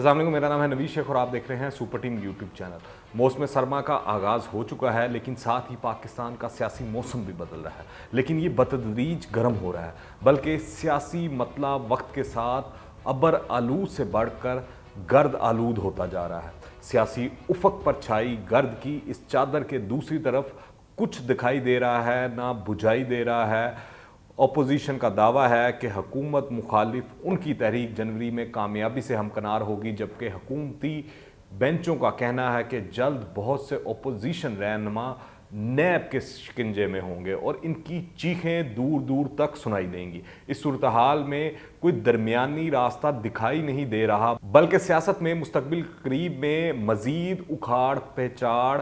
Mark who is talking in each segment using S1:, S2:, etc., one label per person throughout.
S1: अस्सलाम वालेकुम, मेरा नाम है नवीद शेख और आप देख रहे हैं सुपर टीम यूट्यूब चैनल। मौसम सरमा का आगाज़ हो चुका है, लेकिन साथ ही पाकिस्तान का सियासी मौसम भी बदल रहा है। लेकिन ये बतदरीज गर्म हो रहा है, बल्कि सियासी मतला वक्त के साथ अबर आलूद से बढ़कर गर्द आलूद होता जा रहा है। सियासी उफक पर छाई गर्द की इस चादर के दूसरी तरफ कुछ दिखाई दे रहा है, ना बुझाई दे रहा है। अपोजिशन का दावा है कि हुकूमत मुखालिफ उनकी तहरीक जनवरी में कामयाबी से हमकनार होगी, जबकि हुकूमती बेंचों का कहना है कि जल्द बहुत से अपोजिशन रहनुमा नैब के शिकंजे में होंगे और इनकी चीखें दूर दूर तक सुनाई देंगी। इस सूरत हाल में कोई दरमियानी रास्ता दिखाई नहीं दे रहा, बल्कि सियासत में मुस्तकबिल करीब में मजीद उखाड़ पहचाड़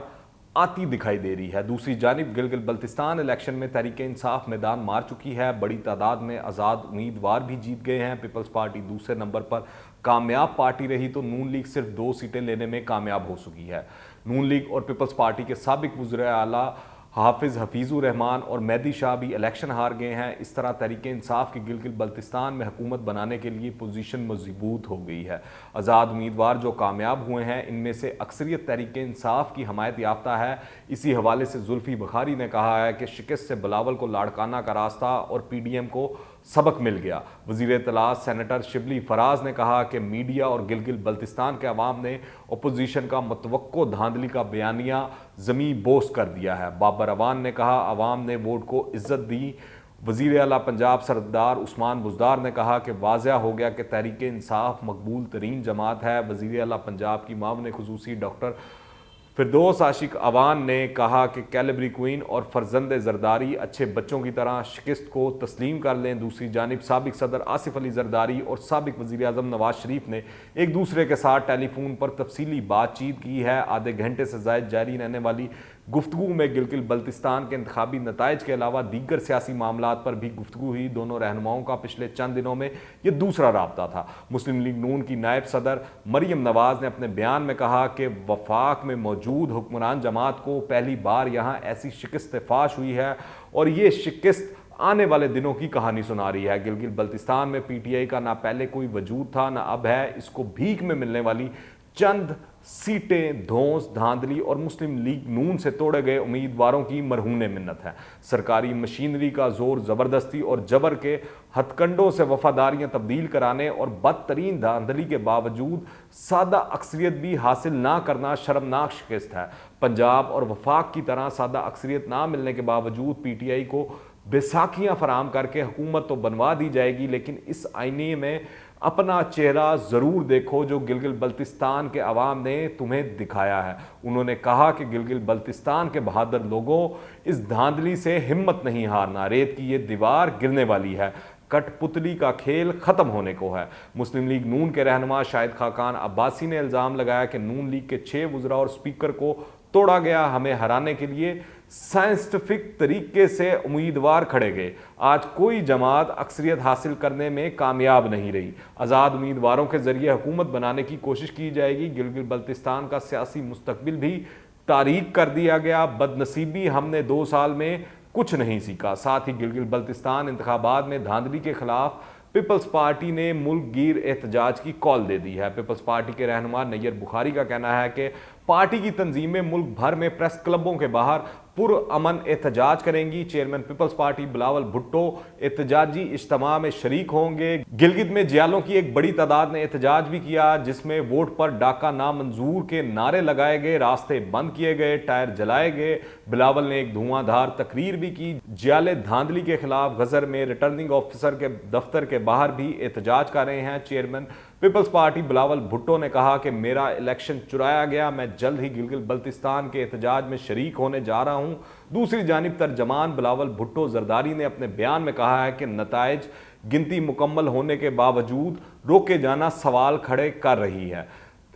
S1: आती दिखाई दे रही है। दूसरी जानिब गिलगित बल्तिस्तान इलेक्शन में तहरीक इंसाफ मैदान मार चुकी है। बड़ी तादाद में आज़ाद उम्मीदवार भी जीत गए हैं। पीपल्स पार्टी दूसरे नंबर पर कामयाब पार्टी रही तो नून लीग सिर्फ 2 सीटें लेने में कामयाब हो चुकी है। नून लीग और पीपल्स पार्टी के साबिक वज़ीर आला हाफिज़ हफीज़ुर रहमान और मेहदी शाह भी इलेक्शन हार गए हैं। इस तरह तहरीक इंसाफ की गिलगित बल्तिस्तान में हुकूमत बनाने के लिए पोजीशन मजबूत हो गई है। आज़ाद उम्मीदवार जो कामयाब हुए हैं, इनमें से अक्सरियत तहरीक इंसाफ की हमायत याफ्ता है। इसी हवाले से जुल्फी बुखारी ने कहा है कि शिकस्त से बिलावल को लाड़काना का रास्ता और PDM को सबक मिल गया। वज़ीर इत्तलात सेनेटर शिबली फराज ने कहा कि मीडिया और गिलगित बल्तिस्तान के अवाम ने अपोजिशन का मुतवक्को धांधली का बयानिया ज़मीं बोस कर दिया है। बाबर अवान ने कहा अवाम ने वोट को इज्जत दी। वज़ीर आला पंजाब सरदार उस्मान बुज़दार ने कहा कि वाज़ह हो गया कि तहरीक इंसाफ मकबूल तरीन जमात है। वज़ीर आला पंजाब की मामले खुसूसी डॉक्टर फिरदौस आशिक अवान ने कहा कि कैलिबरी क्वीन और फरजंद जरदारी अच्छे बच्चों की तरह शिकस्त को तस्लीम कर लें। दूसरी जानिब साबिक सदर आसिफ अली जरदारी और साबिक वज़ीर आज़म नवाज शरीफ ने एक दूसरे के साथ टेलीफोन पर तफसीली बातचीत की है। आधे घंटे से ज़ायद जारी रहने वाली गुफ्तगू में गिलगित बल्तिस्तान के इंतखाबी नताइज के अलावा दीगर सियासी मामलात पर भी गुफ्तगू हुई। दोनों रहनुमाओं का पिछले चंद दिनों में ये दूसरा राब्ता था। मुस्लिम लीग नून की नायब सदर मरियम नवाज ने अपने बयान में कहा कि वफाक में मौजूद हुक्मरान जमात को पहली बार यहाँ ऐसी शिकस्त फाश हुई है और ये शिकस्त आने वाले दिनों की कहानी सुना रही है। गिलगित बल्तिस्तान में PTI का ना पहले कोई वजूद था ना अब है। इसको भीख में मिलने वाली चंद सीटें धौंस धांधली और मुस्लिम लीग नून से तोड़े गए उम्मीदवारों की मरहून मिन्नत है। सरकारी मशीनरी का जोर ज़बरदस्ती और जबर के हथकंडों से वफादारियां तब्दील कराने और बदतरीन धांधली के बावजूद सादा अक्सरियत भी हासिल ना करना शर्मनाक शिकस्त है। पंजाब और वफाक की तरह सादा अक्सरियत ना मिलने के बावजूद PTI को बैसाखियाँ फराम करके हुकूमत तो बनवा दी जाएगी, लेकिन इस आईने में अपना चेहरा ज़रूर देखो जो गिलगित बल्तिस्तान के अवाम ने तुम्हें दिखाया है। उन्होंने कहा कि गिलगित बल्तिस्तान के बहादुर लोगों, इस धांधली से हिम्मत नहीं हारना। रेत की ये दीवार गिरने वाली है, कठपुतली का खेल खत्म होने को है। मुस्लिम लीग नून के रहनुमा शाहिद खाकान अब्बासी ने इल्ज़ाम लगाया कि नून लीग के 6 वज़रा और स्पीकर को तोड़ा गया। हमें हराने के लिए साइंटिफिक तरीके से उम्मीदवार खड़े गए। आज कोई जमात अक्सरियत हासिल करने में कामयाब नहीं रही। आज़ाद उम्मीदवारों के जरिए हुकूमत बनाने की कोशिश की जाएगी। गिलगित बल्तिस्तान का सियासी मुस्तकबिल भी तारीक कर दिया गया। बदनसीबी हमने 2 साल में कुछ नहीं सीखा। साथ ही गिलगित बल्तिस्तान इंतखाबात में धांधली के खिलाफ पीपल्स पार्टी ने मुल्क गिर एहतजाज की कॉल दे दी है। पीपल्स पार्टी के रहनुमा नैयर बुखारी का कहना है कि पार्टी की तंजीमें मुल्क भर में प्रेस क्लबों के बाहर पुरअमन एहतजाज करेंगी। Chairman peoples party Bilawal Bhutto एहतजाजी इज्तिमा में शरीक होंगे। गिलगित में जियालों की एक बड़ी तादाद ने एहतजाज भी किया, जिसमें वोट पर डाका नामंजूर के नारे लगाए गए, रास्ते बंद किए गए, टायर जलाए गए। बिलावल ने एक धुआंधार तकरीर भी की। जियाले धांधली के खिलाफ गजर में रिटर्निंग ऑफिसर के दफ्तर के बाहर भी एहतजाज कर रहे हैं। Chairman peoples party Bilawal Bhutto ने कहा कि मेरा इलेक्शन चुराया गया, मैं जल्द ही गिलगित बल्तिस्तान के एहतजाज में शरीक होने जा रहा हूं। दूसरी जानिब तर्जमान बिलावल भुट्टो जरदारी ने अपने बयान में कहा है कि नताइज गिनती मुकम्मल होने के बावजूद रोके जाना सवाल खड़े कर रही है।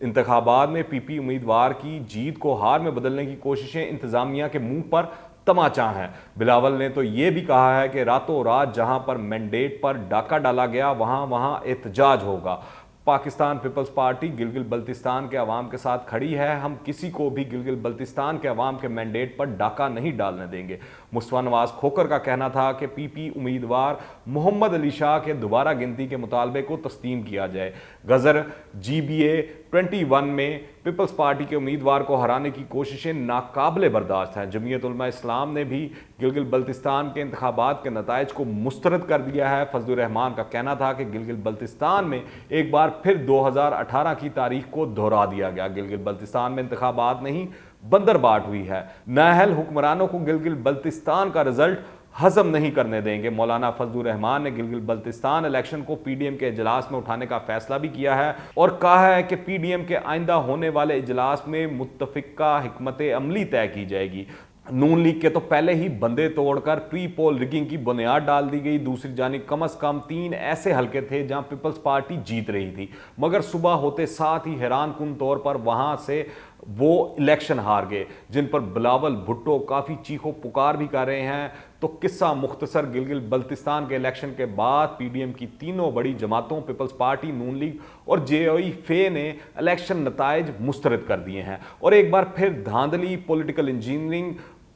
S1: इंतखाबात में PP उम्मीदवार की जीत को हार में बदलने की कोशिशें इंतजामिया के मुंह पर तमाचा है। बिलावल ने तो ये भी कहा है कि रातों रात जहां पर मैंडेट पर डाका डाला गया वहां एहतजाज होगा। पाकिस्तान पीपल्स पार्टी गिलगित बल्तिस्तान के अवाम के साथ खड़ी है। हम किसी को भी गिलगित बल्तिस्तान के अवाम के मैंडेट पर डाका नहीं डालने देंगे। मुस्तफा नवाज खोखर का कहना था कि पीपी उम्मीदवार मोहम्मद अली शाह के दोबारा गिनती के मुतालबे को तस्लीम किया जाए। गजर GBA 21 में पीपल्स पार्टी के उम्मीदवार को हराने की कोशिशें नाकाबिले बर्दाश्त हैं। जमीयत उलमा इस्लाम ने भी गिलगित बल्तिस्तान के इंतखाबात के नताइज को मुस्तरद कर दिया है। फजलुर रहमान का कहना था कि गिलगित बल्तिस्तान में एक बार फिर 2018 की तारीख को दोहरा दिया गया। गिलगित बल्तिस्तान में इंतखाबात नहीं बंदरबाट हुई है। नाअहल हुक्मरानों को गिलगित बल्तिस्तान का रिजल्ट हजम नहीं करने देंगे। मौलाना फजलुर रहमान ने गिलगित बल्तिस्तान इलेक्शन को PDM के इजलास में उठाने का फैसला भी किया है और कहा है कि PDM के आइंदा होने वाले इजलास में मुत्तफिका हिकमत अमली तय की जाएगी। नून लीग के तो पहले ही बंदे तोड़कर प्री पोल रिगिंग की बुनियाद डाल दी गई। दूसरी जानिब कम अज कम 3 ऐसे हलके थे जहां पीपल्स पार्टी जीत रही थी, मगर सुबह होते साथ ही हैरान कुन तौर पर वहां से वो इलेक्शन हार गए, जिन पर बिलावल भुट्टो काफ़ी चीखो पुकार भी कर रहे हैं। तो किस्सा मुख्तसर गिलगित बल्तिस्तान के इलेक्शन के बाद PDM की तीनों बड़ी जमातों पीपल्स पार्टी, नून लीग और JOE ने इलेक्शन नताइज मुस्तरद कर दिए हैं और एक बार फिर धांधली, political engineering,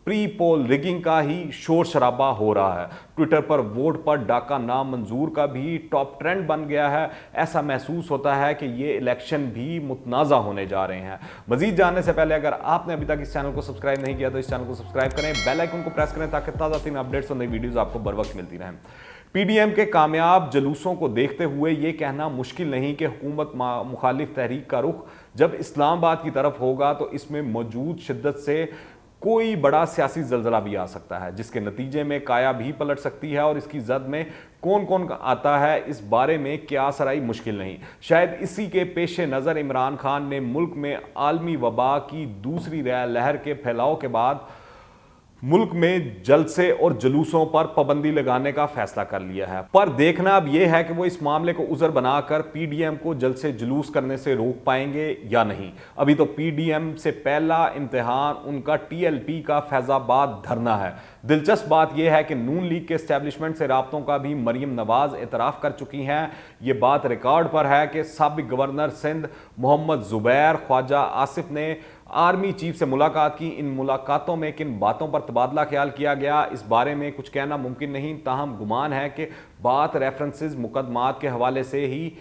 S1: pre poll rigging का ही शोर शराबा हो रहा है। ट्विटर पर वोट पर डाका नामंजूर का भी टॉप ट्रेंड बन गया है। ऐसा महसूस होता है कि ये इलेक्शन भी मुतनाज़ा होने जा रहे हैं। मजीद जानने से पहले अगर आपने अभी तक इस चैनल को सब्सक्राइब नहीं किया तो इस चैनल को सब्सक्राइब करें, बेल आइकन को प्रेस करें ताकि ताज़ा तरीन अपडेट्स और नई वीडियोज़ आपको बर वक्त मिलती रहें। PDM के कामयाब जलूसों को देखते हुए ये कहना मुश्किल नहीं कि हुकूमत मुखालिफ तहरीक का रुख जब इस्लामाबाद की तरफ होगा तो इसमें मौजूद शिद्दत से कोई बड़ा सियासी जल्जला भी आ सकता है, जिसके नतीजे में काया भी पलट सकती है और इसकी जद में कौन कौन आता है इस बारे में क्यास राई मुश्किल नहीं। शायद इसी के पेश नज़र इमरान खान ने मुल्क में आलमी वबा की दूसरी लहर के फैलाव के बाद मुल्क में जलसे और जुलूसों पर पाबंदी लगाने का फैसला कर लिया है। पर देखना अब यह है कि वो इस मामले को उज़र बनाकर PDM को जलसे जुलूस करने से रोक पाएंगे या नहीं। अभी तो PDM से पहला इम्तिहान उनका TLP का फैजाबाद धरना है। दिलचस्प बात यह है कि नून लीग के एस्टेब्लिशमेंट से राब्तों का भी मरियम नवाज एतराफ़ कर चुकी हैं। ये बात रिकॉर्ड पर है कि साबिक गवर्नर सिंध मोहम्मद ज़ुबैर ख्वाजा आसिफ ने आर्मी चीफ से मुलाकात की। इन मुलाकातों में किन बातों पर तबादला ख्याल किया गया इस बारे में कुछ कहना मुमकिन नहीं, ताहम गुमान है कि बात रेफरेंसेस मुकदमात के हवाले से ही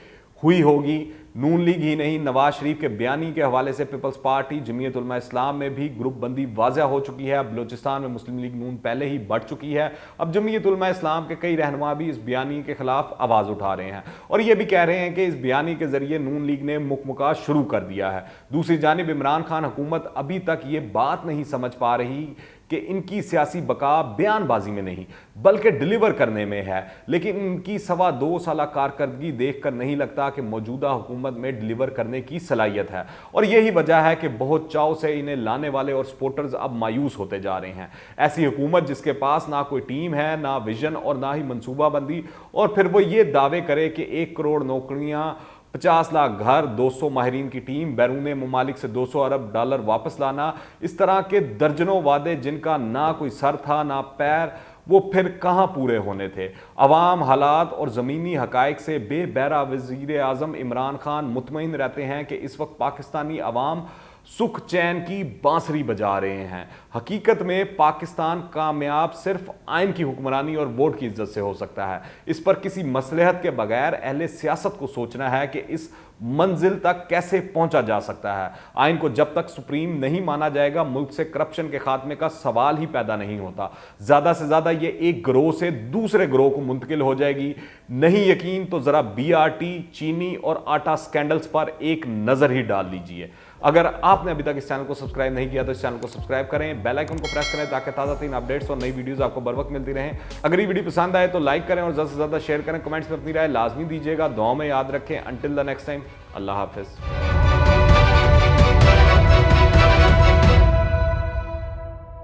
S1: हुई होगी। नून लीग ही नहीं, नवाज शरीफ के बयानी के हवाले से पीपल्स पार्टी, जमीयत उलमा इस्लाम में भी ग्रुप बंदी वाज़ह हो चुकी है। बलोचिस्तान में मुस्लिम लीग नून पहले ही बढ़ चुकी है। अब जमीयत उलमा इस्लाम के कई रहनुमा भी इस बयानी के खिलाफ आवाज़ उठा रहे हैं और ये भी कह रहे हैं कि इस बयानी के जरिए नून लीग ने मुकमुका शुरू कर दिया है। दूसरी जानिब इमरान खान हुकूमत अभी तक ये बात नहीं समझ पा रही कि इनकी सियासी बका बयानबाजी में नहीं बल्कि डिलीवर करने में है, लेकिन इनकी 2.25 साल कारकर्दगी देखकर नहीं लगता कि मौजूदा हुकूमत में डिलीवर करने की सलाहियत है और यही वजह है कि बहुत चाव से इन्हें लाने वाले और सपोर्टर्स अब मायूस होते जा रहे हैं। ऐसी हुकूमत जिसके पास ना कोई टीम है, ना विजन और ना ही मनसूबाबंदी, और फिर वो ये दावे करे कि 1 करोड़ नौकरियां, 50 लाख घर, 200 माहिरीन की टीम, बैरून ममालिक से $200 अरब वापस लाना, इस तरह के दर्जनों वादे जिनका ना कोई सर था ना पैर, वो फिर कहाँ पूरे होने थे। अवाम, हालात और ज़मीनी हकाइक से बेबहरा वज़ीर आज़म इमरान खान मुतमईन रहते हैं कि इस वक्त पाकिस्तानी अवाम सुख चैन की बांसुरी बजा रहे हैं। हकीकत में पाकिस्तान कामयाब सिर्फ आइन की हुक्मरानी और वोट की इज्जत से हो सकता है। इस पर किसी मसलहत के बगैर अहले सियासत को सोचना है कि इस मंजिल तक कैसे पहुंचा जा सकता है। आइन को जब तक सुप्रीम नहीं माना जाएगा, मुल्क से करप्शन के खात्मे का सवाल ही पैदा नहीं होता। ज़्यादा से ज़्यादा ये एक गिरोह से दूसरे गिरोह को मुंतकिल हो जाएगी। नहीं यकीन तो ज़रा BRT, चीनी और आटा स्कैंडल्स पर एक नज़र ही डाल लीजिए। अगर आपने अभी तक इस चैनल को सब्सक्राइब नहीं किया तो इस चैनल को सब्सक्राइब करें, बेल आइकन को प्रेस करें ताकि ताज़ा तीन अपडेट्स और नई वीडियोस आपको बर वक्त मिलती रहें। अगर ये वीडियो पसंद आए तो लाइक करें और ज़्यादा से ज़्यादा शेयर करें। कमेंट्स में अपनी राय लाजमी दीजिएगा। दुआ में याद रखें। अंटिल द नेक्स्ट टाइम, अल्लाह हाफिज़।